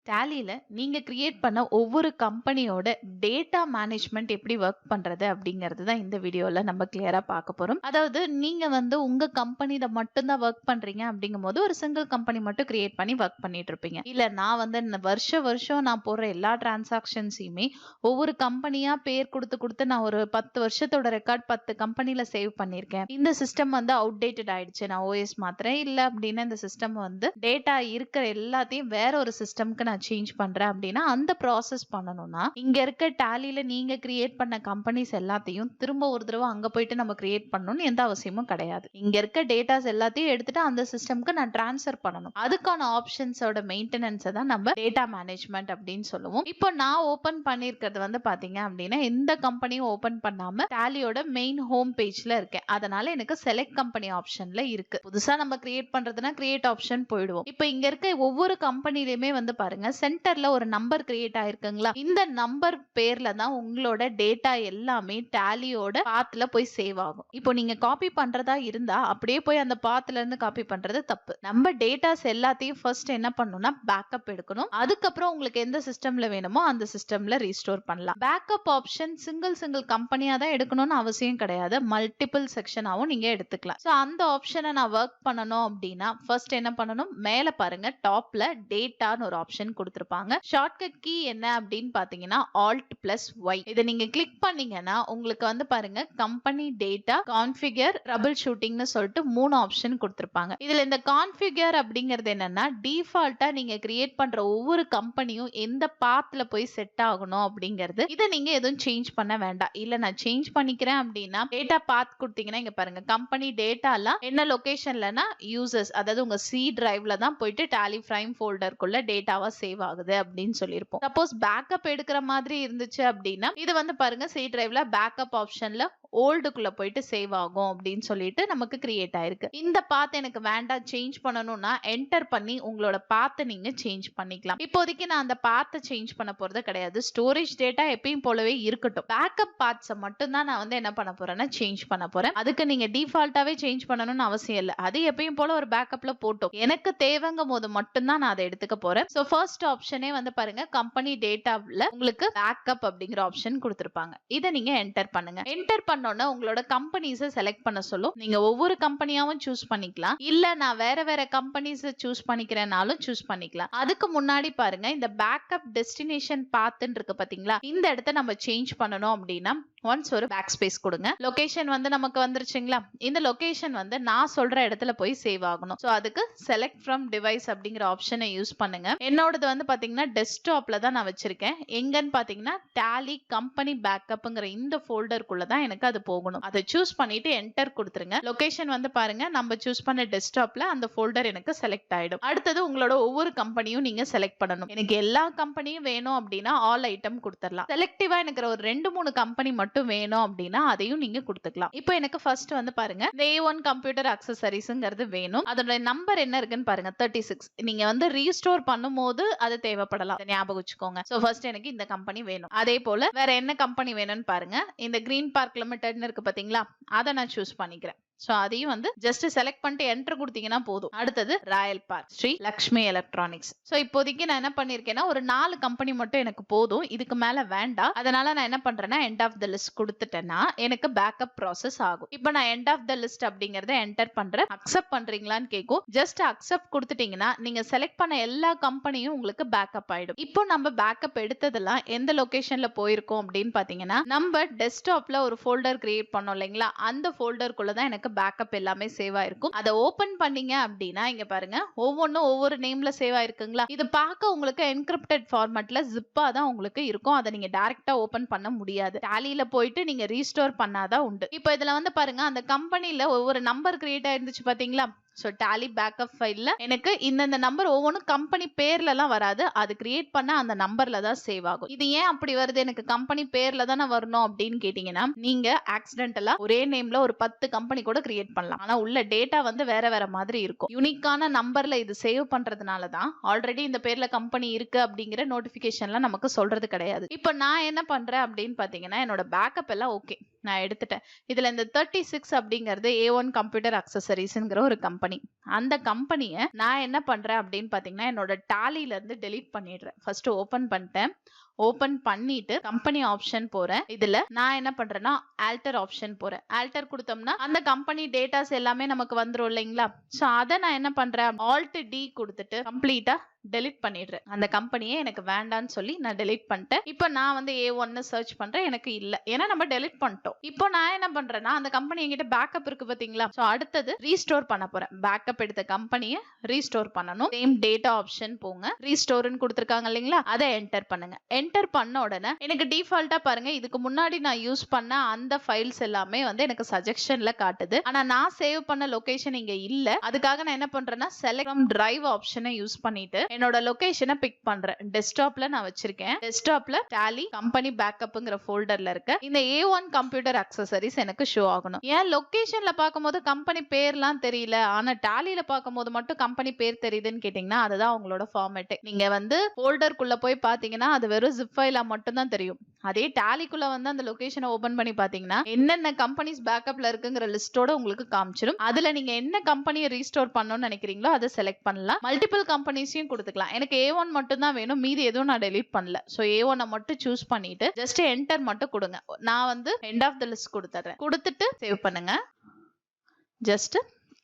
டேலில நீங்க கிரியேட் பண்ண ஒவ்வொரு கம்பெனியோட டேட்டா மேனேஜ்மெண்ட் எப்படி ஒர்க் பண்றது அப்படிங்கிறது தான் இந்த வீடியோல நம்ம கிளியரா பார்க்க போறோம். அதாவது நீங்க உங்க கம்பெனில மட்டும் தான் ஒர்க் பண்றீங்க அப்படிங்கும்போது ஒரு சிங்கிள் கம்பெனி மட்டும் கிரியேட் பண்ணி ஒர்க் பண்ணிட்டு இருப்பீங்க. இல்ல நான் இந்த வருஷம் நான் போடுற எல்லா டிரான்சாக்ஷன்ஸையுமே ஒவ்வொரு கம்பெனியா பேர் கொடுத்து நான் ஒரு 10 வருஷத்தோட ரெக்கார்ட் 10 கம்பெனில சேவ் பண்ணிருக்கேன். இந்த சிஸ்டம் அவுடேட்டட் ஆயிடுச்சு, நான் ஓஎஸ் மாத்திரேன் இல்ல அப்படின்னா இந்த சிஸ்டம் டேட்டா இருக்கிற எல்லாத்தையும் வேற ஒரு சிஸ்டம்க்கு நான் சேஞ்ச் பண்றேன் அப்படின்னா அந்த ப்ராசஸ் பண்ணணும்னா இங்க இருக்க டேலில நீங்க கிரியேட் பண்ண கம்பெனிஸ் எல்லாத்தையும் திரும்ப ஒரு தடவை அங்க போயிட்டு நம்ம கிரியேட் பண்ணணும்னு எந்த அவசியமும் கிடையாது. இங்க இருக்க டேட்டாஸ் எல்லாத்தையும் எடுத்துட்டு அந்த சிஸ்டம்க்கு நான் டிரான்ஸ்ஃபர் பண்ணணும். அதுக்கான ஆப்ஷன்ஸோட மெயின்டெனன்ஸ் தான் நம்ம டேட்டா மேனேஜ்மெண்ட் அப்படின்னு சொல்லுவோம். இப்போ நான் ஓபன் பண்ணிருக்கிறது பாத்தீங்க அப்படின்னா எந்த கம்பெனியும் ஓபன் பண்ணாம டேலியோட மெயின் ஹோம் பேஜ்ல இருக்கேன். அதனால எனக்கு செலக்ட் கம்பெனி ஆப்ஷன்ல இருக்கு. புதுசா நம்ம கிரியேட் பண்றதுன்னா கிரியேட் ஆப்ஷன் போயிடுவோம். இப்போ இங்க இருக்க ஒவ்வொரு கம்பெனிலயுமே பாருங்க சென்டர்ல ஒரு நம்பர் கிரியேட் ஆயிருக்குங்களா, இந்த நம்பர் பேர்ல தான் உங்களோட டேட்டா எல்லாமே டேலியோட பாத்ல போய் சேவ் ஆகும். இப்போ நீங்க காப்பி பண்றதா இருந்தா அப்படியே போய் அந்த பாத்ல இருந்து காப்பி பண்றது தப்பு. நம்ம டேட்டாஸ் எல்லாத்தையும் ஃபர்ஸ்ட் என்ன பண்ணணும்னா பேக்கப் எடுக்கணும். அதுக்கப்புறம் உங்களுக்கு எந்த சிஸ்டம்ல வேணுமோ அந்த சிஸ்டம்ல ரீஸ்டோர் பண்ணலாம். பேக்கப் ஆப்ஷன் சிங்கிள் கம்பெனியா தான் எடுக்கணும்னு அவசியம் கிடையாது, மல்டிபிள் செக்ஷனாவும் நீங்க எடுத்துக்கலாம். சோ அந்த ஆப்ஷனை நான் ஒர்க் பண்ணணும் அப்படின்னா ஃபர்ஸ்ட் என்ன பண்ணணும், மேல பாருங்க டாப்ல டேட்டான்னு ஒரு ஆப்ஷன் கொடுத்திருப்பாங்க. ஷார்ட்கட் கீ என்ன அப்படின்னு பாத்தீங்கன்னா Alt+Y. இதை நீங்க கிளிக் பண்ணீங்கன்னா உங்களுக்கு பாருங்க கம்பெனி டேட்டா, கான்ஃபிகர், ட்ரபிள் ஷூட்டிங்னு சொல்லிட்டு 3 ஆப்ஷன் கொடுத்திருப்பாங்க. இதுல இந்த கான்ஃபிகர் அப்படிங்கிறது என்னன்னா டிஃபால்ட்டா நீங்க கிரியேட் பண்ற ஒவ்வொரு கம்பெனியும் எந்த பாத்ல போய் செட் ஆகணும் அப்படிங்கிறது. இதை நீங்க எதுவும் சேஞ்ச் பண்ண வேண்டாம். இல்ல நான் சேஞ்ச் பண்ணிக்கிறேன் அப்படின்னா டேட்டா பாத் கொடுத்தீங்கன்னா இங்க பாருங்க கம்பெனி டேட்டாலாம் என்ன லொகேஷன்லனா யூசர்ஸ், அதாவது உங்க சி டிரைவ்ல தான் போயிட்டு டாலி பிரைம் ஃபோல்டருக்குள்ள டேட்டாவா சேவ் ஆகுது அப்படின்னு சொல்லியிருப்போம். சப்போஸ் பேக்கப் எடுக்கிற மாதிரி இருந்துச்சு அப்படின்னா இது பாருங்க சி டிரைவ்ல பேக்கப் ஆப்ஷன்ல ஓல்டுக்குள்ள போயிட்டு சேவ் ஆகும் அப்படின்னு சொல்லிட்டு நமக்கு கிரியேட் ஆயிருக்கு. இந்த பாத் எனக்கு வேண்டாம் சேஞ்ச் பண்ணணும்னா என்டர் பண்ணி உங்களோட பாத்தை நீங்க சேஞ்ச் பண்ணிக்கலாம். இப்போதைக்கு நான் அந்த பாத்தை சேஞ்ச் பண்ண போறது கிடையாது. ஸ்டோரேஜ் டேட்டா எப்பயும் போலவே இருக்கட்டும். பேக்கப் பாத்ஸை மட்டும் தான் நான் என்ன பண்ண போறேன்னா சேஞ்ச் பண்ண போறேன். அதுக்கு நீங்க டிஃபால்ட்டாவே சேஞ்ச் பண்ணணும்னு அவசியம் இல்லை. அது எப்பயும் போல ஒரு பேக்கப்ல போட்டோம், எனக்கு தேவைங்கும் போது மட்டும்தான் நான் அதை எடுத்துக்க போறேன். சோ ஃபர்ஸ்ட் ஆப்ஷனே பாருங்க கம்பெனி டேட்டால உங்களுக்கு பேக்கப் அப்படிங்கிற ஆப்ஷன் கொடுத்திருப்பாங்க. இதை நீங்க என்டர் பண்ணுங்க. என்டர் பண்ணோம்னா உங்களோட கம்பெனிஸை செலக்ட் பண்ண சொல்லும். நீங்க ஒவ்வொரு கம்பெனியாவும் சூஸ் பண்ணிக்கலாம். இல்ல நான் வேற கம்பெனிஸ் சூஸ் பண்ணிக்கிறேனாலும் சூஸ் பண்ணிக்கலாம். அதுக்கு முன்னாடி பாருங்க இந்த பேக்கப் டெஸ்டினேஷன் பாத்ன்னு இருக்கு பாத்தீங்களா, இந்த இடத்தை நம்ம சேஞ்ச் பண்ணணும் அப்படின்னா ஒன்ஸ் ஒரு பேக் ஸ்பேஸ் கொடுங்க. லொகேஷன் நமக்கு வந்துருச்சுங்களா, இந்த லொகேஷன் நான் சொல்ற இடத்துல போய் சேவ் ஆகணும். சோ அதுக்கு செலக்ட் ஃப்ரம் டிவைஸ் அப்படிங்கிற ஆப்ஷனை யூஸ் பண்ணுங்க. என்னோடது பாத்தீங்கன்னா டெஸ்க்டாப்ல தான் நான் வச்சிருக்கேன். எங்கன்னு பாத்தீங்கன்னா டாலி கம்பெனி பேக்கப்ங்கிற இந்த ஃபோல்டருக்குள்ள தான் எனக்கு அது போகணும். அதை சூஸ் பண்ணிட்டு என்டர் கொடுத்துருங்க. லொகேஷன் பாருங்க நம்ம சூஸ் பண்ண டெஸ்க்டாப்ல அந்த ஃபோல்டர் எனக்கு செலக்ட் ஆயிடும். அடுத்தது உங்களோட ஒவ்வொரு கம்பெனியும் நீங்க செலக்ட் பண்ணணும். எனக்கு எல்லா கம்பெனியும் வேணும் அப்படின்னா ஆல் ஐட்டம் கொடுத்துடலாம். செலக்டிவா எனக்கு ஒரு 2-3 கம்பெனி மட்டும் வேணும் அப்படின்னா அதையும் நீங்க கொடுத்துக்கலாம். இப்போ எனக்கு ஃபர்ஸ்ட் பாருங்க A1 கம்ப்யூட்டர் அக்சசரிஸ்ங்கிறது வேணும். அதோட நம்பர் என்ன இருக்குன்னு பாருங்க 36. நீங்க ரீஸ்டோர் பண்ணும்போது அது தேவைப்படலாம், ஞாபகம் வச்சுக்கோங்க. சோ ஃபர்ஸ்ட் எனக்கு இந்த கம்பெனி வேணும். அதே போல வேற என்ன கம்பெனி வேணும்னு பாருங்க, இந்த கிரீன் பார்க் லிமிடெட்னு இருக்கு பாத்தீங்களா, அதை நான் சூஸ் பண்ணிக்கிறேன். சோ அதையும் ஜஸ்ட் செலக்ட் பண்ணிட்டு என்டர் கொடுத்தீங்கன்னா போதும். அடுத்தது royal park Sri Lakshmi electronics. So இப்போதைக்கு நான் என்ன பண்ணிருக்கேன்னா ஒரு 4 கம்பெனி மட்டும் எனக்கு போதும், இதுக்கு மேல வேண்டாம். அதனால நான் என்ன பண்றேன்னா எண்ட் ஆஃப் த லிஸ்ட் கொடுத்துட்டேன்னா எனக்கு பேக்கப் ப்ராசஸ் ஆகும். இப்போ நான் எண்ட் ஆஃப் த லிஸ்ட் அப்படிங்கறத என்டர் பண்றேன். அக்செப்ட் பண்றீங்களான்னு கேட்கும். ஜஸ்ட் அக்செப்ட் கொடுத்துட்டீங்கன்னா நீங்க செலக்ட் பண்ண எல்லா கம்பெனியும் உங்களுக்கு பேக்கப் ஆயிடும். இப்போ நம்ம பேக்கப் எடுத்ததெல்லாம் எந்த லொகேஷன்ல போயிருக்கோம் அப்படின்னு பாத்தீங்கன்னா நம்ம டெஸ்க்டாப்ல ஒரு ஃபோல்டர் கிரியேட் பண்ணோம் இல்லைங்களா, அந்த ஃபோல்டருக்குள்ள தான் எனக்கு பேக்கப் எல்லாமே சேவ் ஆயிருக்கும். அதை ஓபன் பண்ணீங்க அப்படின்னா இங்க பாருங்க ஒவ்வொன்றும் ஒவ்வொரு நேம்ல சேவ் ஆயிருக்குங்களா. இது பார்க்க உங்களுக்கு என்கிரிப்டட் ஃபார்மேட்ல ஜிப்பா தான் உங்களுக்கு இருக்கும். அதை நீங்க டைரக்டா ஓபன் பண்ண முடியாது. டாலில போயிட்டு நீங்க ரீஸ்டோர் பண்ணாதான் உண்டு. இப்போ இதுல பாருங்க அந்த கம்பெனில ஒவ்வொரு நம்பர் கிரியேட் ஆயிருந்துச்சு பாத்தீங்களா. சோ டாலி பேக்கப் ஃபைல்ல எனக்கு இந்த நம்பர் ஒவ்வொன்றும் கம்பெனி பேர்ல எல்லாம் வராது, அது கிரியேட் பண்ண அந்த நம்பர்ல தான் சேவ் ஆகும். இது ஏன் அப்படி வருது, எனக்கு கம்பெனி பேர்ல தானே வரணும் அப்படின்னு கேட்டீங்கன்னா நீங்க ஆக்சிடென்டலா ஒரே நேம்ல ஒரு 10 கம்பெனி கூட கிரியேட் பண்ணலாம். ஆனா உள்ள டேட்டா வேற மாதிரி இருக்கும். யூனிக்கான நம்பர்ல இது சேவ் பண்றதுனால தான் ஆல்ரெடி இந்த பேர்ல கம்பெனி இருக்கு அப்படிங்கிற நோட்டிபிகேஷன்ல நமக்கு சொல்றது கிடையாது. இப்போ நான் என்ன பண்றேன் அப்படின்னு பாத்தீங்கன்னா என்னோட பேக்கப் எல்லாம் ஓகே, நான் எடுத்துட்டேன். இதுல இந்த 36 அப்படிங்கிறது A1 கம்ப்யூட்டர் அக்சசரிஸ்ங்கிற ஒரு கம்பெனி. அந்த கம்பெனிய நான் என்ன பண்றேன் அப்படின்னு பாத்தீங்கன்னா, என்னோட டாலில இருந்து டெலீட் பண்ணிடுறேன். ஃபர்ஸ்ட் ஓபன் பண்ணிட்டேன். ஓபன் பண்ணிட்டு கம்பெனி ஆப்ஷன் போறேன். இதுல நான் என்ன பண்றேன்னா ஆல்டர் ஆப்ஷன் போறேன். ஆல்டர் கொடுத்தோம்னா அந்த கம்பெனி டேட்டாஸ் எல்லாமே நமக்கு வந்துரும் இல்லைங்களா? சோ அத நான் என்ன பண்றேன், Alt D கொடுத்துட்டு கம்ப்ளீட்டா டெலிட் பண்ணிடுறேன். அந்த கம்பெனியே எனக்கு வேண்டான்னு சொல்லி நான் டெலிட் பண்ணிட்டேன். இப்போ நான் வந்து A1 சர்ச் பண்றேன், எனக்கு இல்ல. ஏன்னா நம்ம டெலிட் பண்ணிட்டோம். இப்போ நான் என்ன பண்றேன்னா அந்த கம்பெனி என்கிட்ட பேக்கப் இருக்கு பாத்தீங்களா? சோ அடுத்தது ரீஸ்டோர் பண்ண போறேன். பேக்கப் எடுத்த கம்பெனியை ரீஸ்டோர் பண்ணணும். சேம் டேட்டா ஆப்ஷன் போங்க. ரீஸ்டோர்னு கொடுத்திருக்காங்க இல்லைங்களா? அதை என்டர் பண்ணுங்க. என்டர் பண்ண உடனே எனக்கு டிஃபால்ட்டா பாருங்க, இதுக்கு முன்னாடி நான் யூஸ் பண்ண அந்த ஃபைல்ஸ் எல்லாமே வந்து எனக்கு சஜெஷன்ல காட்டுது. ஆனா நான் சேவ் பண்ண லொகேஷன் இங்க இல்ல. அதுக்காக நான் என்ன பண்றேன்னா செலக்ட் ஃப்ரம் டிரைவ் ஆப்ஷனை யூஸ் பண்ணிட்டு என்னோட லொகேஷனை பிக் பண்றேன். டெஸ்க்டாப்ல நான் வச்சிருக்கேன். டெஸ்க்டாப்ல டாலி கம்பெனி பேக்கப்ங்கிற ஃபோல்டர்ல இருக்க இந்த A1 கம்ப்யூட்டர் அக்சசரிஸ் எனக்கு ஷோ ஆகணும். ஏன் லொகேஷன்ல பார்க்கும்போது கம்பெனி பேர்லாம் தெரியல, ஆனா டாலில பார்க்கும்போது மட்டும் கம்பெனி பேர் தெரியுதுன்னு கேட்டீங்கன்னா அதுதான் உங்களோட ஃபார்மேட். நீங்க வந்து ஃபோல்டருக்குள்ள போய் பாத்தீங்கன்னா அது வெறும் zip ஃபைலா மட்டும் தான் தெரியும். அதே டாலிக்குள்ள வந்து அந்த லொகேஷனை ஓபன் பண்ணி பாத்தீங்கன்னா என்னென்ன கம்பெனிஸ் பேக்கப்ல இருக்குங்கிற லிஸ்டோட உங்களுக்கு காமிச்சிடும். அதுல நீங்க என்ன கம்பெனியை ரீஸ்டோர் பண்ணணும்னு நினைக்கிறீங்களோ அதை செலக்ட் பண்ணலாம். மல்டிபிள் கம்பெனிஸையும் கொடுத்துக்கலாம். எனக்கு A1 மட்டும் தான் வேணும், மீதி எதுவும் நான் டெலீட் பண்ணல. சோ A1 மட்டும் சூஸ் பண்ணிட்டு ஜஸ்ட் என்டர் மட்டும் கொடுங்க. நான் வந்து எண்ட் ஆஃப் தி லிஸ்ட் கொடுத்துறேன். கொடுத்துட்டு சேவ் பண்ணுங்க. ஜஸ்ட்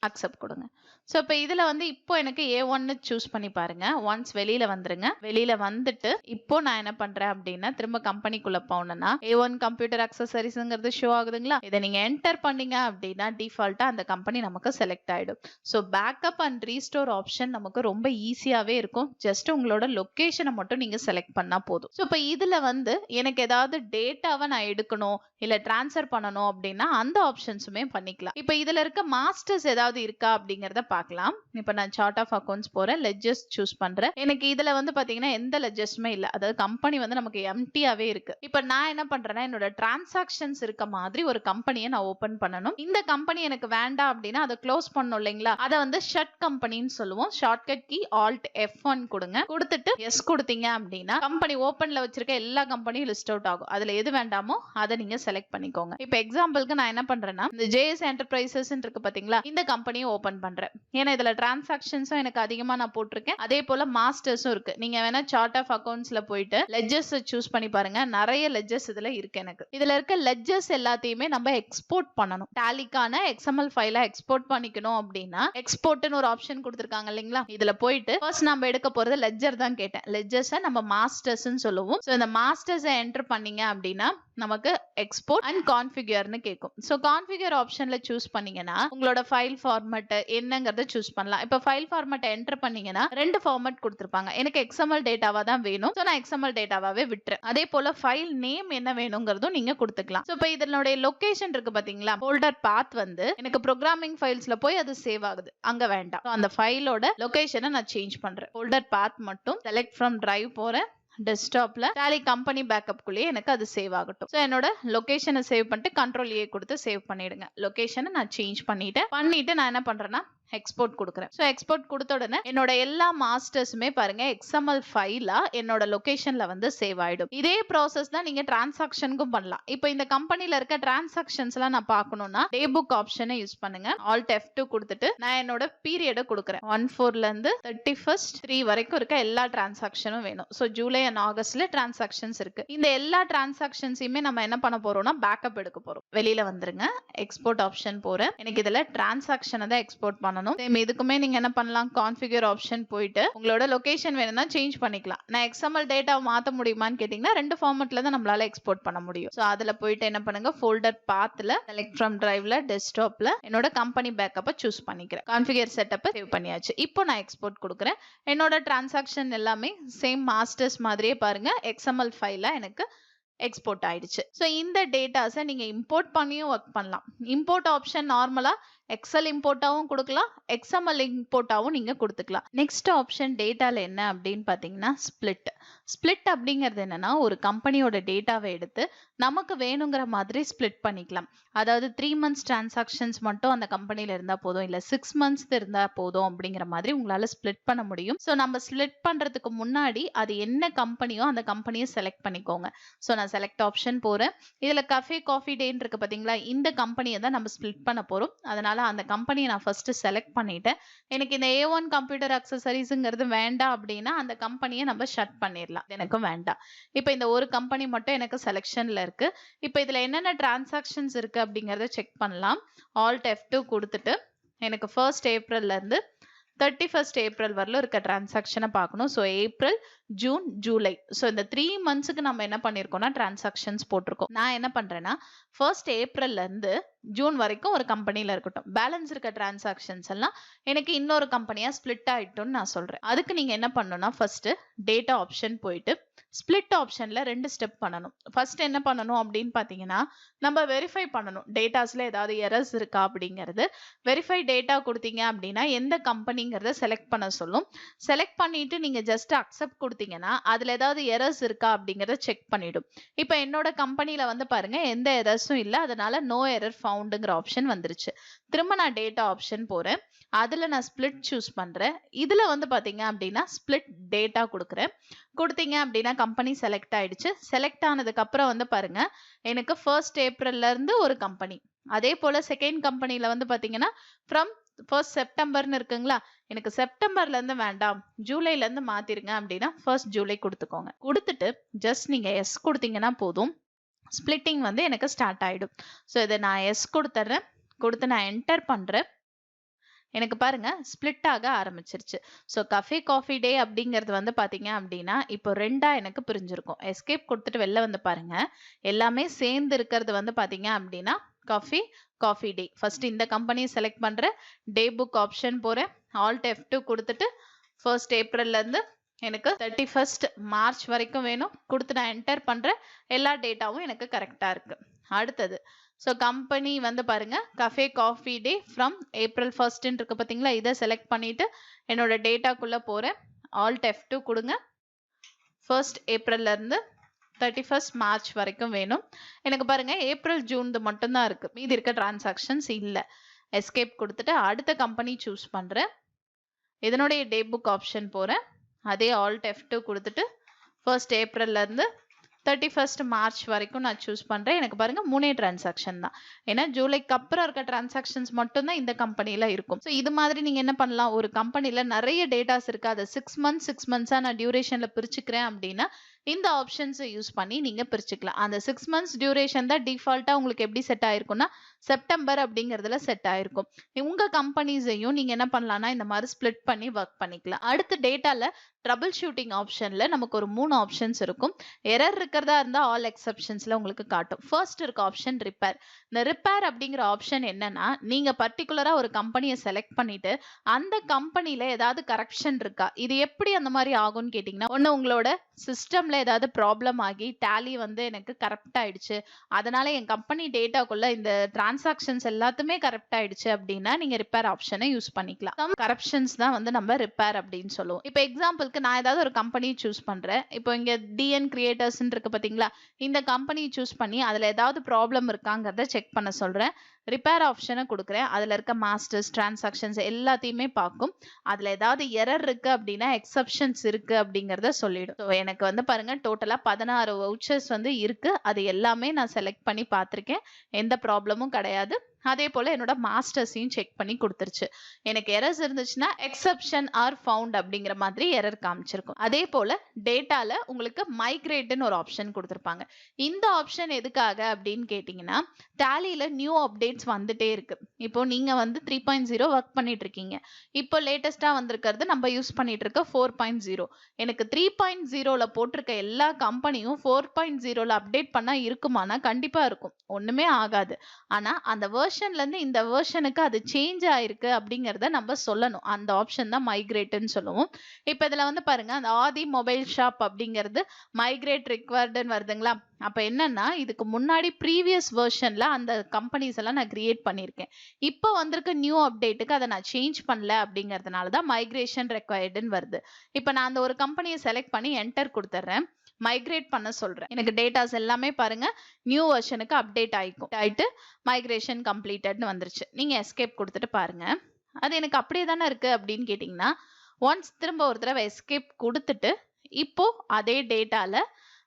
அக்செப்ட் கொடுங்க. சோ இப்போ இதுல வந்து இப்போ எனக்கு A1 சூஸ் பண்ணி பாருங்க. ஒன்ஸ் வெளியில வந்துருங்க. வெளியில வந்துட்டு இப்போ நான் என்ன பண்றேன் அப்படின்னா திரும்ப கம்பெனிக்குள்ள போனேன்னா A1 கம்ப்யூட்டர் அக்சசரிஸ்ங்கிறது ஷோ ஆகுதுங்களா? இதை நீங்க என்டர் பண்ணீங்க அப்படின்னா டிஃபால்ட்டா அந்த கம்பெனி நமக்கு செலக்ட் ஆயிடும். So backup and restore option நமக்கு ரொம்ப ஈஸியாவே இருக்கும். ஜஸ்ட் உங்களோட லொகேஷனை மட்டும் நீங்க செலக்ட் பண்ணா போதும். சோ இப்போ இதுல வந்து எனக்கு ஏதாவது டேட்டாவை நான் எடுக்கணும் இல்ல டிரான்ஸ்ஃபர் பண்ணணும் அப்படின்னா அந்த ஆப்ஷன்ஸுமே பண்ணிக்கலாம். இப்போ இதுல இருக்க மாஸ்டர்ஸ் ஏதாவது இருக்கா அப்படிங்கறத பார்க்கலாம். இப்போ நான் சார்ட் ஆஃப் அக்கவுண்ட்ஸ் போறேன். லெட்ஜர்ஸ் சூஸ் பண்றேன். எனக்கு இதுல வந்து பாத்தீங்கன்னா எந்த லெட்ஜர்ஸுமே இல்ல. அதாவது கம்பெனி வந்து நமக்கு எம்டியாவே இருக்கு. இப்போ நான் என்ன பண்றேன்னா என்னோட டிரான்சாக்ஷன்ஸ் இருக்க மாதிரி ஒரு கம்பெனியை நான் ஓபன் பண்ணணும். இந்த கம்பெனி எனக்கு வேண்டாம் அப்படின்னா அதை க்ளோஸ் பண்ணணும் இல்லைங்களா? அதை வந்து ஷட் கம்பெனின்னு சொல்லுவோம். ஷார்ட்கட் கீ Alt F1 கொடுங்க. கொடுத்துட்டு எஸ் கொடுத்தீங்க அப்படின்னா கம்பெனி ஓபன்ல வச்சிருக்க எல்லா கம்பெனியும் லிஸ்ட் அவுட் ஆகும். அதுல எது வேண்டாமோ அதை நீங்க செலக்ட் பண்ணிக்கோங்க. இப்போ எக்ஸாம்பிளுக்கு நான் என்ன பண்றேன்னா இந்த JS என்டர்பிரைசஸ் இருக்கு பாத்தீங்களா? இந்த கம்பெனியை ஓபன் பண்றேன். ஏன்னா இதுல டிரான்சாக்ஷன்ஸும் எனக்கு அதிகமா நான் போட்டிருக்கேன். அதே போல மாஸ்டர்ஸும் இருக்கு. நீங்க வேணா சார்ட் ஆஃப் அக்கவுண்ட்ஸ்ல போயிட்டு லெட்ஜர்ஸ் சூஸ் பண்ணி பாருங்க. நிறைய லெட்ஜர்ஸ் இதுல இருக்கு. எனக்கு இதுல இருக்க லெட்ஜர்ஸ் எல்லாத்தையுமே நம்ம எக்ஸ்போர்ட் பண்ணணும். டாலிக்கான XML ஃபைலை எக்ஸ்போர்ட் பண்ணிக்கணும் அப்படின்னா எக்ஸ்போர்ட்னு ஒரு ஆப்ஷன் கொடுத்திருக்காங்க இல்லைங்களா? இதுல போயிட்டு ஃபர்ஸ்ட் நம்ம எடுக்க போறது லெட்ஜர் தான் கேட்டேன். லெட்ஜர்ஸை நம்ம மாஸ்டர்ஸ்னு சொல்லுவோம். சோ இந்த மாஸ்டர்ஸை என்டர் பண்ணீங்க அப்படின்னா நமக்கு எக்ஸ்போர்ட் அண்ட் கான்ஃபிகர்னு கேட்கும். சோ கான்ஃபிகர் ஆப்ஷன்ல சூஸ் பண்ணீங்கன்னா உங்களோட ஃபைல் ஃபார்மேட் என்னங்கறத சூஸ் பண்ணலாம். இப்போ ஃபைல் ஃபார்மேட் என்டர் பண்ணீங்கன்னா ரெண்டு ஃபார்மேட் கொடுத்திருப்பாங்க. எனக்கு XML டேட்டாவா தான் வேணும். சோ நான் XML டேட்டாவாவே விட்டுறேன். அதே போல ஃபைல் நேம் என்ன வேணும்ங்கறதும் நீங்க கொடுத்துக்கலாம். சோ இப்போ இதனுடைய லொகேஷன் இருக்கு பாத்தீங்களா? ஃபோல்டர் பாத் வந்து எனக்கு ப்ரோகிராமிங் ஃபைல்ஸ்ல போய் அது சேவ் ஆகுது. அங்க வேண்டாம். சோ அந்த ஃபைலோட லொகேஷனை நான் சேஞ்ச் பண்றேன். ஃபோல்டர் பாத் மட்டும் செலக்ட் ஃப்ரம் டிரைவ் போறேன். டெஸ்க்டாப்ல டாலி கம்பெனி பேக்கப்குள்ளேயே எனக்கு அது சேவ் ஆகட்டும். சோ என்னோட லொகேஷனை சேவ் பண்ணிட்டு Ctrl A கொடுத்து சேவ் பண்ணிடுங்க. லொகேஷனை நான் சேஞ்ச் பண்ணிட்டு நான் என்ன பண்றேன்னா எக்ஸ்போர்ட் கொடுக்குறேன். சோ எக்ஸ்போர்ட் கொடுத்த உடனே என்னோட எல்லா மாஸ்டர்ஸுமே பாருங்க XML ஃபைலா என்னோட லொகேஷன்ல வந்து சேவ் ஆயிடும். இதே ப்ராசஸ் தான் நீங்க டிரான்சாக்ஷனுக்கும் பண்ணலாம். இப்போ இந்த கம்பெனில இருக்க டிரான்சாக்ஷன்ஸ் எல்லாம் நான் பார்க்கணும்னா டே புக் ஆப்ஷனை யூஸ் பண்ணுங்க. Alt F2 கொடுத்துட்டு நான் என்னோட பீரியட கொடுக்குறேன். 14ல இருந்து 31st 3 வரைக்கும் இருக்க எல்லா டிரான்சாக்ஷனும் வேணும். சோ ஜூலை அண்ட் ஆகஸ்ட்ல டிரான்சாக்ஷன்ஸ் இருக்கு. இந்த எல்லா டிரான்சாக்ஷன்ஸையுமே நம்ம என்ன பண்ண போறோம்னா பேக்கப் எடுக்க போறோம். வெளியில வந்துருங்க. எக்ஸ்போர்ட் ஆப்ஷன் போறேன். எனக்கு இதுல டிரான்சாக்ஷனை தான் எக்ஸ்போர்ட் பண்ணணும். இதுக்குமே நீங்க என்ன பண்ணலாம், கான்ஃபிகர் ஆப்ஷன் போயிட்டு உங்களோட லொகேஷன் வேணும்னா சேஞ்ச் பண்ணிக்கலாம். நான் XML டேட்டா மாத்த முடியுமான்னு கேட்டீங்கன்னா ரெண்டு ஃபார்மேட்ல தான் நம்மளால எக்ஸ்போர்ட் பண்ண முடியும். சோ அதுல போயிட்டு என்ன பண்ணுங்க, ஃபோல்டர் பாத்ல செலக்ட் ஃப்ரம் டிரைவ்ல டெஸ்க்டாப்ல என்னோட கம்பெனி பேக்கப்பை சூஸ் பண்ணிக்கிறேன். கான்ஃபிகர் செட்டப்பை சேவ் பண்ணியாச்சு. இப்போ நான் எக்ஸ்போர்ட் கொடுக்குறேன். என்னோட டிரான்சாக்ஷன் எல்லாமே சேம் மாஸ்டர்ஸ் மாதிரியே பாருங்க XML ஃபைலா எனக்கு எக்ஸ்போர்ட் ஆயிடுச்சு. சோ இந்த டேட்டாஸை நீங்க இம்போர்ட் பண்ணியும் ஒர்க் பண்ணலாம். இம்போர்ட் ஆப்ஷன் நார்மலா எக்ஸல் இம்போர்ட்டாவும் கொடுக்கலாம், எக்ஸ்எம்எல் இம்போர்ட்டாவும் நீங்க கொடுத்துக்கலாம். நெக்ஸ்ட் ஆப்ஷன் டேட்டால என்ன அப்படின்னு பாத்தீங்கன்னா ஸ்பிளிட். ஸ்பிளிட் அப்படிங்கிறது என்னன்னா ஒரு கம்பெனியோட டேட்டாவை எடுத்து நமக்கு வேணுங்கிற மாதிரி ஸ்பிளிட் பண்ணிக்கலாம். அதாவது 3 months டிரான்சாக்ஷன்ஸ் மட்டும் அந்த கம்பெனில இருந்தா போதும், இல்ல 6 months இருந்தா போதும் அப்படிங்கிற மாதிரி உங்களால ஸ்பிளிட் பண்ண முடியும். ஸோ நம்ம ஸ்பிளிட் பண்றதுக்கு முன்னாடி அது என்ன கம்பெனியோ அந்த கம்பெனியை செலக்ட் பண்ணிக்கோங்க. ஸோ நான் செலக்ட் ஆப்ஷன் போறேன். இதுல கஃபே காஃபி டேன்னு இருக்கு பாத்தீங்களா, இந்த கம்பெனியை தான் நம்ம ஸ்பிளிட் பண்ண போறோம். அதனால அந்த கம்பெனியை நான் ஃபர்ஸ்ட் செலக்ட் பண்ணிட்டேன். எனக்கு இந்த A1 கம்ப்யூட்டர் அக்சசரிஸ்ங்கிறது வேண்டாம் அப்படின்னா அந்த கம்பெனியை நம்ம ஷட் பண்ணிடலாம், எனக்கும் வேண்டாம். இப்போ இந்த ஒரு கம்பெனி மட்டும் எனக்கு செலக்ஷன்ல இருக்கு. இப்போ இதுல என்னென்ன டிரான்சாக்ஷன்ஸ் இருக்கு அப்படிங்கறத செக் பண்ணலாம். ஆல்ட் F2 கொடுத்துட்டு எனக்கு 1st ஏப்ரல்ல இருந்து 31st ஏப்ரல் வரலும் இருக்க டிரான்சாக்ஷனை பார்க்கணும். So April, June, July, so இந்த 3 monthsக்கு நம்ம என்ன பண்ணிருக்கோம்னா டிரான்சாக்ஷன்ஸ் போட்டிருக்கோம். நான் என்ன பண்றேன்னா 1st ஏப்ரல்ல இருந்து ஜூன் வரைக்கும் ஒரு கம்பெனில இருக்கட்டும், பேலன்ஸ் இருக்க டிரான்சாக்ஷன்ஸ் எல்லாம் எனக்கு இன்னொரு கம்பெனியா ஸ்பிளிட் ஆயிட்டும்னு நான் சொல்றேன். அதுக்கு நீங்க என்ன பண்ணணும்னா ஃபர்ஸ்ட் டேட்டா ஆப்ஷன் போயிட்டு ஸ்பிளிட் ஆப்ஷன்ல 2 ஸ்டெப் பண்ணணும். ஃபர்ஸ்ட் என்ன பண்ணணும் அப்படின்னு பாத்தீங்கன்னா நம்ம வெரிஃபை பண்ணணும் டேட்டாஸ்ல ஏதாவது எரர்ஸ் இருக்கா அப்படிங்கிறது. வெரிஃபை டேட்டா கொடுத்தீங்க அப்படின்னா எந்த கம்பெனிங்கிறத செலக்ட் பண்ண சொல்லும். செலக்ட் பண்ணிட்டு நீங்க ஜஸ்ட் அக்செப்ட் கொடுத்தீங்கன்னா அதுல ஏதாவது எரர்ஸ் இருக்கா அப்படிங்கறத செக் பண்ணிடும். இப்போ என்னோட கம்பெனில வந்து பாருங்க எந்த எரர்ஸும் இல்ல, அதனால நோ எரர் ஃபவுண்டுங்கிற ஆப்ஷன் வந்துருச்சு. திரும்ப நான் டேட்டா ஆப்ஷன் போறேன். அதுல நான் ஸ்பிளிட் சூஸ் பண்றேன். இதுல வந்து பாத்தீங்க அப்படின்னா ஸ்பிளிட் டேட்டா கொடுக்குறேன். கொடுத்தீங்க அப்படின்னா கம்பெனி செலக்ட் ஆயிடுச்சு. செலக்ட் ஆனதுக்கு அப்புறம் வந்து பாருங்க எனக்கு 1st ஏப்ரல்ல இருந்து ஒரு கம்பெனி, அதே போல செகண்ட் கம்பெனில வந்து பாத்தீங்கன்னா ஃப்ரம் 1st செப்டம்பர்னு இருக்குங்களா, எனக்கு செப்டம்பர்ல இருந்து வேண்டாம், ஜூலைல இருந்து மாத்திருங்க அப்படின்னா 1st ஜூலை கொடுத்துக்கோங்க. கொடுத்துட்டு ஜஸ்ட் நீங்க எஸ் கொடுத்தீங்கன்னா போதும், ஸ்பிளிட்டிங் வந்து எனக்கு ஸ்டார்ட் ஆயிடும். ஸோ இதை நான் எஸ் கொடுத்துட்றேன். கொடுத்து நான் என்டர் பண்றேன். எனக்கு பாருங்க ஸ்பிளிட் ஆக ஆரம்பிச்சிருச்சு. ஸோ கஃபே காஃபி டே அப்படிங்கிறது வந்து பாத்தீங்க அப்படின்னா இப்போ 2ஆ எனக்கு பிரிஞ்சிருக்கும். எஸ்கேப் கொடுத்துட்டு வெளில வந்து பாருங்க, எல்லாமே சேர்ந்து இருக்கிறது வந்து பாத்தீங்க அப்படின்னா காஃபி காஃபி டே. ஃபர்ஸ்ட் இந்த கம்பெனியை செலக்ட் பண்றேன். டே புக் ஆப்ஷன் போறேன். ஆல்ட் F2 கொடுத்துட்டு 1st ஏப்ரல்ல இருந்து எனக்கு 31st மார்ச் வரைக்கும் வேணும். கொடுத்து நான் என்டர் பண்றேன். எல்லா டேட்டாவும் எனக்கு கரெக்டா இருக்கு. அடுத்தது ஸோ கம்பெனி வந்து பாருங்க cafe coffee day from April 1st இருக்கு பார்த்தீங்களா, இதை செலக்ட் பண்ணிட்டு என்னோட டேட்டாக்குள்ள போறேன். ஆல்ட் F2 கொடுங்க. 1st ஏப்ரல்ல இருந்து 31st மார்ச் வரைக்கும் வேணும். எனக்கு பாருங்க ஏப்ரல் ஜூன் மட்டும்தான் இருக்கு, மீதி இருக்க டிரான்சாக்ஷன்ஸ் இல்லை. எஸ்கேப் கொடுத்துட்டு அடுத்த கம்பெனி சூஸ் பண்றேன். இதனுடைய டே புக் ஆப்ஷன் போறேன். அதே ஆல்ட் F2 கொடுத்துட்டு 1st ஏப்ரல்ல இருந்து 31st மார்ச் வரைக்கும் நான் சூஸ் பண்றேன். எனக்கு பாருங்க 3 டிரான்சாக்ஷன் தான். ஏன்னா ஜூலைக்கு அப்புறம் இருக்க டிரான்சாக்ஷன்ஸ் மட்டும் தான் இந்த கம்பெனில இருக்கும். ஸோ இது மாதிரி நீங்க என்ன பண்ணலாம், ஒரு கம்பெனில நிறைய டேட்டாஸ் இருக்கு, அதை 6 months நான் டியூரேஷன்ல பிரிச்சுக்கிறேன் அப்படின்னா இந்த ஆப்ஷன்ஸை யூஸ் பண்ணி நீங்க பிரிச்சுக்கலாம். அந்த 6 months டியூரேஷன் தான் டிஃபால்ட்டா உங்களுக்கு எப்படி செட் ஆயிருக்கும்னா செப்டம்பர் அப்படிங்கிறதுல செட் ஆயிருக்கும். உங்க கம்பெனிஸையும் நீங்க என்ன பண்ணலாம்னா இந்த மாதிரி ஸ்பிளிட் பண்ணி ஒர்க் பண்ணிக்கலாம். அடுத்து டேட்டால ட்ரபிள் ஷூட்டிங் ஆப்ஷன்ல நமக்கு ஒரு 3 ஆப்ஷன்ஸ் இருக்கும். எரர் இருக்கிறதா இருந்தா ஆல் எக்ஸெப்ஷன்ஸ்ல உங்களுக்கு காட்டும். ஃபர்ஸ்ட் இருக்க ஆப்ஷன் ரிப்பேர். இந்த ரிப்பேர் அப்படிங்கிற ஆப்ஷன் என்னன்னா நீங்க பர்டிகுலரா ஒரு கம்பெனியை செலக்ட் பண்ணிட்டு அந்த கம்பெனில ஏதாவது கரெக்ஷன் இருக்கா, இது எப்படி அந்த மாதிரி ஆகும்னு கேட்டீங்கன்னா, ஒண்ணு உங்களோட சிஸ்டம்ல ஏதாவது ப்ராப்ளம் ஆகி டேலி வந்து எனக்கு கரெக்ட் ஆயிடுச்சு, அதனால என் கம்பெனி டேட்டாக்குள்ள இந்த டிரான்சாக்ஷன்ஸ் எல்லாத்துமே கரெக்ட் ஆயிடுச்சு அப்படின்னா நீங்க ரிப்பேர் ஆப்ஷனை யூஸ் பண்ணிக்கலாம். சம் கரெக்ஷன்ஸ் தான் வந்து நம்ம ரிப்பேர் அப்படின்னு சொல்லுவோம். இப்போ எக்ஸாம்பிளுக்கு நான் ஏதாவது ஒரு கம்பெனி சூஸ் பண்றேன். இப்போ இங்க டிஎன் கிரியேட்டர்ஸ் இருக்கு பாத்தீங்களா, இந்த கம்பெனி சூஸ் பண்ணி அதுல ஏதாவது ப்ராப்ளம் இருக்காங்கிறத செக் பண்ண சொல்றேன். ரிப்பேர் ஆப்ஷனை கொடுக்குறேன். அதுல இருக்க மாஸ்டர்ஸ் டிரான்சாக்ஷன்ஸ் எல்லாத்தையுமே பார்க்கும். அதுல ஏதாவது எரர் இருக்கு அப்படின்னா எக்ஸப்ஷன்ஸ் இருக்கு அப்படிங்கறத சொல்லிடும். ஸோ எனக்கு வந்து பாருங்க டோட்டலா 16 வவுச்சர்ஸ் வந்து இருக்கு. அது எல்லாமே நான் செலக்ட் பண்ணி பார்த்திருக்கேன், எந்த ப்ராப்ளமும் கிடையாது. அதே போல என்னோட மாஸ்டர்ஸையும் செக் பண்ணி கொடுத்துருச்சு. எனக்கு எரர்ஸ் இருந்துச்சுன்னா எக்ஸப்ஷன் ஆர் ஃபவுண்ட் அப்படிங்கிற மாதிரி எரர் காமிச்சிருக்கும். அதே போல டேட்டால உங்களுக்கு மைக்ரேட்னு ஒரு ஆப்ஷன் கொடுத்துருப்பாங்க. இந்த ஆப்ஷன் எதுக்காக அப்படின்னு கேட்டீங்கன்னா, டேலியில நியூ அப்டேட்ஸ் வந்துட்டே இருக்கு. இப்போ நீங்க வந்து 3.0 ஒர்க் பண்ணிட்டு இருக்கீங்க. இப்போ லேட்டஸ்டா வந்திருக்கிறது நம்ம யூஸ் பண்ணிட்டு இருக்க 4.0. எனக்கு 3.0ல போட்டிருக்க எல்லா கம்பெனியும் 4.0ல அப்டேட் பண்ணா இருக்குமானா கண்டிப்பா இருக்கும், ஒண்ணுமே ஆகாது. ஆனா அந்த வெர்ஷன் வெர்ஷன்ல இருந்து இந்த வெர்ஷனுக்கு அது சேஞ்ச் ஆயிருக்கு அப்படிங்கறத நம்ம சொல்லணும். அந்த ஆப்ஷன் தான் மைக்ரேட்னு சொல்லுவோம். இப்ப இதுல வந்து பாருங்க, அந்த ஆதி மொபைல் ஷாப் அப்படிங்கிறது மைக்ரேட் ரிக்வயர்டுன்னு வருதுங்களா? அப்ப என்னன்னா, இதுக்கு முன்னாடி ப்ரீவியஸ் வெர்ஷன்ல அந்த கம்பெனிஸ் எல்லாம் நான் கிரியேட் பண்ணியிருக்கேன். இப்போ வந்திருக்க நியூ அப்டேட்டுக்கு அதை நான் சேஞ்ச் பண்ணல அப்படிங்கறதுனால தான் மைக்ரேஷன் ரெக்வயர்டுன்னு வருது. இப்ப நான் அந்த ஒரு கம்பெனியை செலக்ட் பண்ணி என்டர் கொடுத்துட்றேன். மைக்ரேட் பண்ண சொல்றேன். எனக்கு டேட்டாஸ் எல்லாமே பாருங்க நியூ வெர்ஷனுக்கு அப்டேட் ஆயிட்டு மைக்ரேஷன் கம்ப்ளீட்டட்னு வந்துருச்சு. நீங்க எஸ்கேப் கொடுத்துட்டு பாருங்க. அது எனக்கு அப்படியே தானே இருக்கு அப்படின்னு கேட்டீங்கன்னா, ஒன்ஸ் திரும்ப ஒரு தடவை எஸ்கேப் கொடுத்துட்டு இப்போ அதே டேட்டால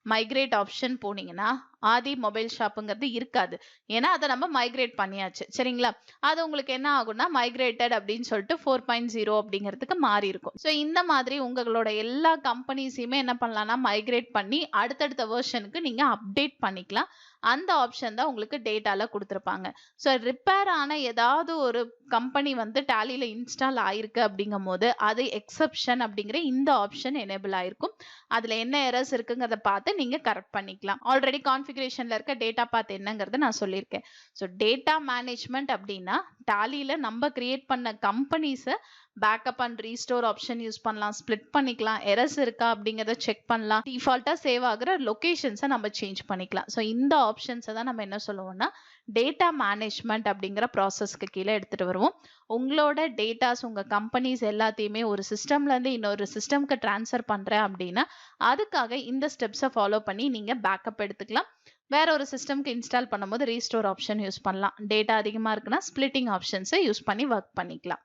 மைக்ரேட் ஆப்ஷன் போனீங்கன்னா ஆதி மொபைல் ஷாப்புங்கிறது இருக்காது. ஏன்னா அதை நம்ம மைக்ரேட் பண்ணியாச்சு. சரிங்களா? அது உங்களுக்கு என்ன ஆகும்னா மைக்ரேட்டட் அப்படின்னு சொல்லிட்டு 4.0 அப்படிங்கிறதுக்கு மாறி இருக்கும். ஸோ இந்த மாதிரி உங்களோட எல்லா கம்பெனிஸையுமே என்ன பண்ணலாம்னா மைக்ரேட் பண்ணி அடுத்தடுத்த வெர்ஷனுக்கு நீங்க அப்டேட் பண்ணிக்கலாம். அந்த ஆப்ஷன் தான் உங்களுக்கு டேட்டால கொடுத்துருப்பாங்க. ஸோ ரிப்பேர் ஆன ஏதாவது ஒரு கம்பெனி வந்து டேலியில இன்ஸ்டால் ஆயிருக்கு அப்படிங்கும் போது அது எக்ஸப்ஷன் அப்படிங்கிற இந்த ஆப்ஷன் எனேபிள் ஆயிருக்கும். அதுல என்ன எரர்ஸ் இருக்குங்கிறத பார்த்து நீங்க கரெக்ட் பண்ணிக்கலாம். ஆல்ரெடி கான்ஃபிகரேஷன்ல இருக்க டேட்டா பாத் என்னங்கிறத நான் சொல்லியிருக்கேன். ஸோ டேட்டா மேனேஜ்மெண்ட் அப்படின்னா டேலியில நம்ம கிரியேட் பண்ண கம்பெனிஸை backup and restore option use பண்ணலாம், ஸ்பிளிட் பண்ணிக்கலாம், எரர்ஸ் இருக்கா அப்படிங்கிறத செக் பண்ணலாம், டிஃபால்ட்டா சேவ் ஆகுற லொகேஷன்ஸை நம்ம சேஞ்ச் பண்ணிக்கலாம். ஸோ இந்த ஆப்ஷன்ஸை தான் நம்ம என்ன சொல்லுவோம்னா டேட்டா மேனேஜ்மெண்ட் அப்படிங்கிற ப்ராசஸ்க்கு கீழே எடுத்துட்டு வருவோம். உங்களோட டேட்டாஸ் உங்க கம்பெனிஸ் எல்லாத்தையுமே ஒரு சிஸ்டம்ல இருந்து இன்னொரு சிஸ்டம்க்கு டிரான்ஸ்ஃபர் பண்றேன் அப்படின்னா அதுக்காக இந்த ஸ்டெப்ஸை ஃபாலோ பண்ணி நீங்க பேக்கப் எடுத்துக்கலாம். வேற ஒரு சிஸ்டம்க்கு இன்ஸ்டால் பண்ணும்போது ரீஸ்டோர் ஆப்ஷன் யூஸ் பண்ணலாம். டேட்டா அதிகமா இருக்குன்னா ஸ்பிளிட்டிங் ஆப்ஷன்ஸை யூஸ் பண்ணி ஒர்க் பண்ணிக்கலாம்.